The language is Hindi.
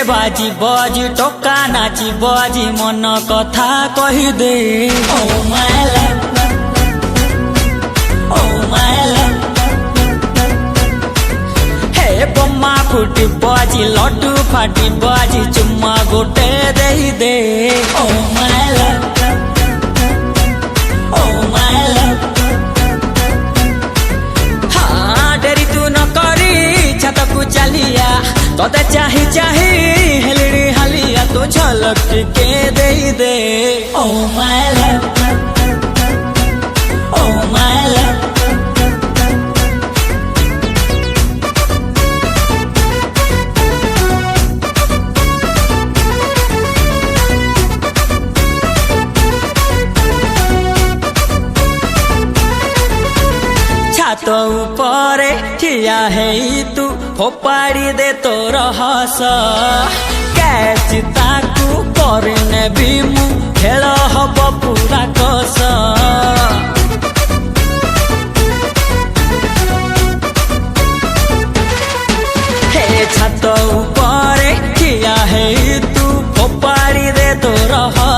बाजी बजी टोका नाची बजी मन कथा कही दे। Oh my love, oh my love, हे बम्मा फुटी बजी लड्डू फाटी बजी चुम्मा गोटे दे दे। Oh my love, oh my love, हाँ डेरी तू न करी छत को चलिया तोते चाही चाही हेलड़ी हालिया तो झलक के दे दे। Oh my love, oh my love, छात ऊपर ठिया है तू फोपाड़ी दे तोर हस कैच ताकू करने भी मु खेल हब पूरा कस। हे छात ऊपर ठिया है तू फोपाड़ी दे तोर हस